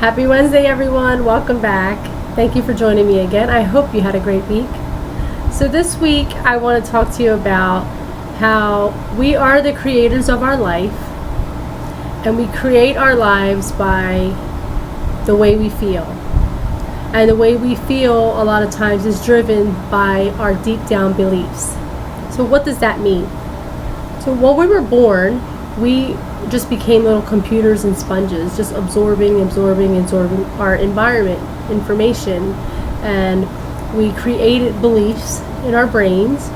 Happy Wednesday, everyone. Welcome back. Thank you for joining me again. I hope you had a great week. So this week, I want to talk to you about how we are the creators of our life, and we create our lives by the way we feel. And the way we feel a lot of times is driven by our deep down beliefs. So what does that mean? So when we were born, we just became little computers and sponges, just absorbing our environment, information, and we created beliefs in our brains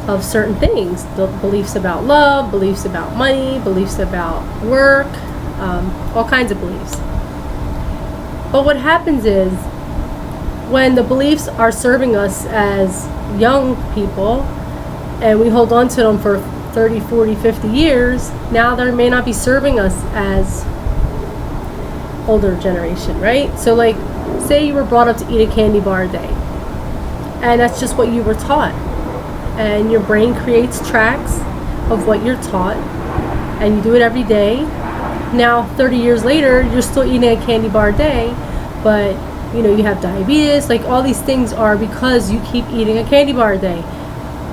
of certain things. The beliefs about love, beliefs about money, beliefs about work, all kinds of beliefs. But what happens is, when the beliefs are serving us as young people, and we hold on to them for 30, 40, 50 years, now they may not be serving us as older generation, right? So like, say you were brought up to eat a candy bar a day, and that's just what you were taught. And your brain creates tracks of what you're taught, and you do it every day. Now, 30 years later, you're still eating a candy bar a day, but you have diabetes, like all these things are because you keep eating a candy bar a day.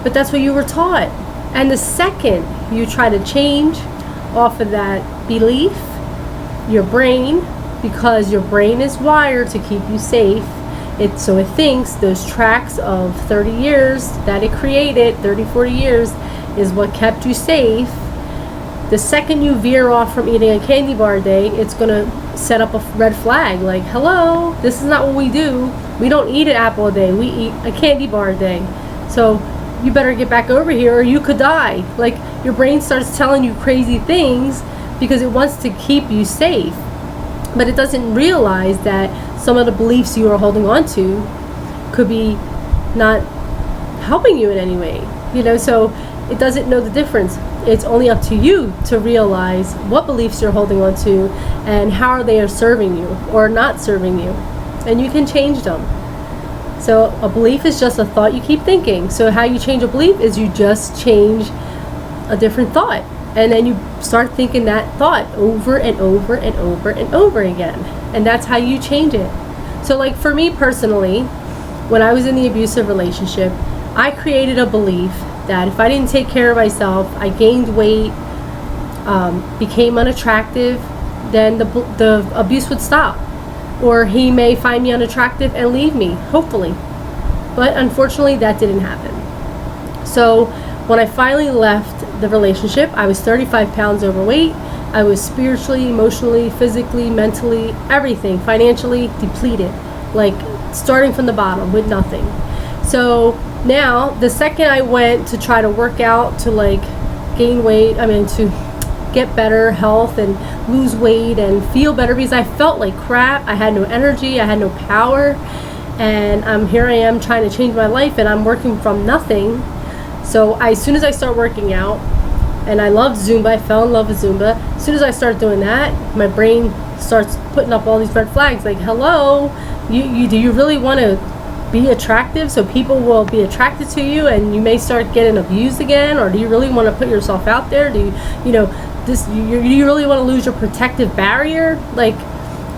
But that's what you were taught. And the second you try to change off of that belief, your brain, because your brain is wired to keep you safe, so it thinks those tracks of 30 years that it created, 30, 40 years, is what kept you safe. The second you veer off from eating a candy bar a day, it's going to set up a red flag, like, hello, this is not what we do. We don't eat an apple a day, we eat a candy bar a day. So you better get back over here or you could die. Like, your brain starts telling you crazy things because it wants to keep you safe. But it doesn't realize that some of the beliefs you are holding on to could be not helping you in any way. So it doesn't know the difference. It's only up to you to realize what beliefs you're holding on to and how they are serving you or not serving you. And you can change them. So a belief is just a thought you keep thinking. So how you change a belief is you just change a different thought. And then you start thinking that thought over and over and over and over again. And that's how you change it. So like for me personally, when I was in the abusive relationship, I created a belief that if I didn't take care of myself, I gained weight, became unattractive, then the abuse would stop. Or he may find me unattractive and leave me, hopefully. But unfortunately, that didn't happen. So when I finally left the relationship, I was 35 pounds overweight. I was spiritually, emotionally, physically, mentally, everything, financially depleted, like starting from the bottom with nothing. So now, the second I went to try to work out to like gain weight, to get better health and lose weight and feel better, because I felt like crap. I had no energy, I had no power, and here I am trying to change my life, and I'm working from nothing. So as soon as I start working out, and I love Zumba, I fell in love with Zumba. As soon as I start doing that, my brain starts putting up all these red flags, like, hello, do you really want to be attractive so people will be attracted to you, and you may start getting abused again? Or do you really want to put yourself out there? Do you really want to lose your protective barrier? Like,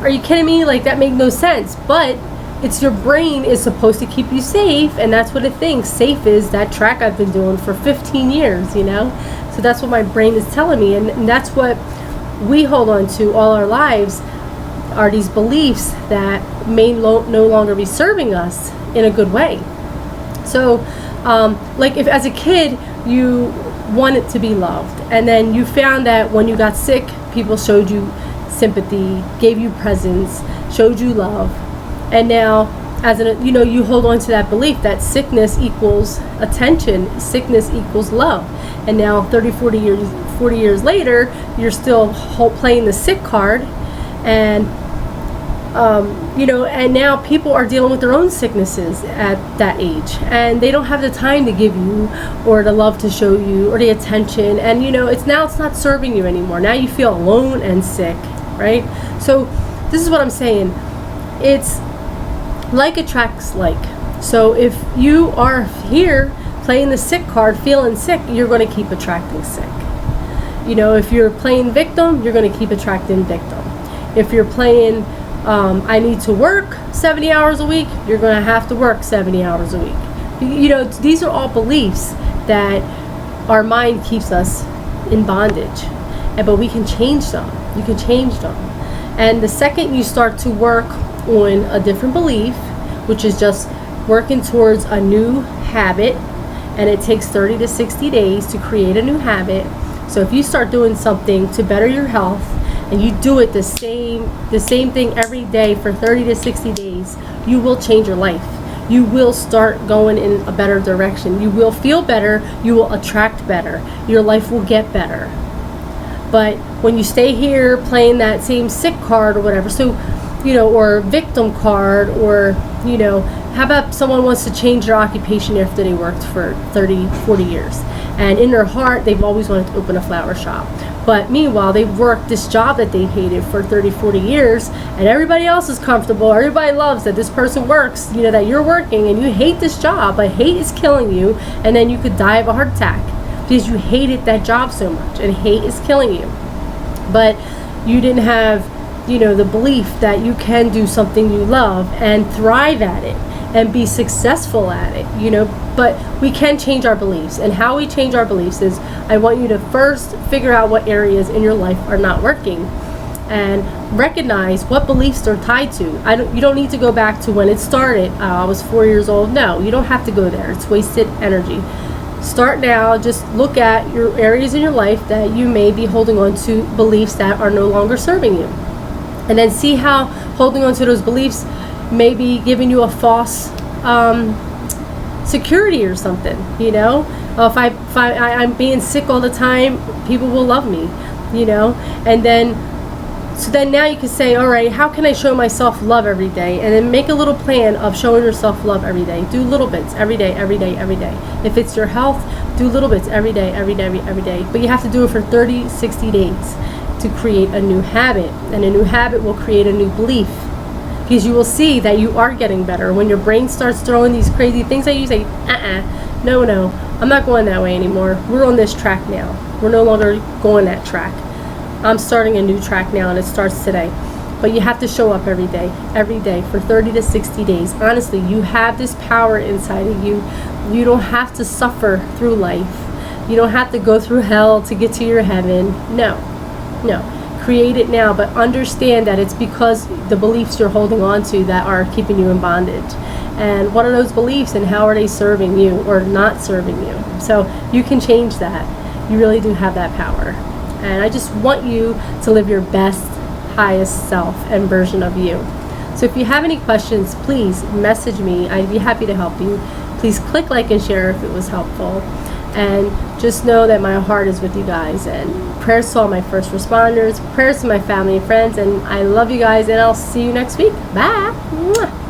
are you kidding me? Like, that makes no sense. But it's your brain is supposed to keep you safe, and that's what it thinks. Safe is that track I've been doing for 15 years, So that's what my brain is telling me, and that's what we hold on to all our lives, are these beliefs that may no longer be serving us in a good way. So, like if as a kid you wanted to be loved, and then you found that when you got sick, people showed you sympathy, gave you presents, showed you love, and now you hold on to that belief that sickness equals attention, sickness equals love. And now 30, 40 years later, you're still playing the sick card, and and now people are dealing with their own sicknesses at that age, and they don't have the time to give you, or the love to show you, or the attention, and it's not serving you anymore. Now you feel alone and sick, right? So this is what I'm saying. It's like attracts like. So if you are here playing the sick card, feeling sick, you're going to keep attracting sick. If you're playing victim, you're going to keep attracting victim. If you're playing, I need to work 70 hours a week, you're going to have to work 70 hours a week. These are all beliefs that our mind keeps us in bondage. But we can change them. You can change them. And the second you start to work on a different belief, which is just working towards a new habit, and it takes 30 to 60 days to create a new habit. So if you start doing something to better your health, and you do it the same thing every day for 30 to 60 days, you will change your life. You will start going in a better direction. You will feel better. You will attract better. Your life will get better. But when you stay here playing that same sick card or whatever, or victim card, or, how about someone wants to change their occupation after they worked for 30, 40 years. And in their heart, they've always wanted to open a flower shop. But meanwhile, they've worked this job that they hated for 30, 40 years, and everybody else is comfortable. Everybody loves that this person works, that you're working, and you hate this job, but hate is killing you, and then you could die of a heart attack because you hated that job so much, and hate is killing you. But you didn't have, the belief that you can do something you love and thrive at it and be successful at it, but we can change our beliefs. And how we change our beliefs is, I want you to first figure out what areas in your life are not working and recognize what beliefs they're tied to. You don't need to go back to when it started. I was 4 years old. No, you don't have to go there. It's wasted energy. Start now. Just look at your areas in your life that you may be holding on to beliefs that are no longer serving you. And then see how holding on to those beliefs may be giving you a false security or something. If I'm being sick all the time, people will love me, and then now you can say, all right, how can I show myself love every day? And then make a little plan of showing yourself love every day. Do little bits every day, every day, every day. If it's your health, do little bits every day, every day, every day. But you have to do it for 30, 60 days to create a new habit. And a new habit will create a new belief, because you will see that you are getting better. When your brain starts throwing these crazy things at you, say, no, I'm not going that way anymore. We're on this track now. We're no longer going that track. I'm starting a new track now, and it starts today. But you have to show up every day for 30 to 60 days. Honestly, you have this power inside of you. You don't have to suffer through life. You don't have to go through hell to get to your heaven. No. Create it now, but understand that it's because the beliefs you're holding on to that are keeping you in bondage. And what are those beliefs, and how are they serving you or not serving you? So you can change that. You really do have that power. And I just want you to live your best, highest self and version of you. So if you have any questions, please message me. I'd be happy to help you. Please click like and share if it was helpful. And just know that my heart is with you guys. And prayers to all my first responders, prayers to my family and friends. And I love you guys, and I'll see you next week. Bye. Mwah.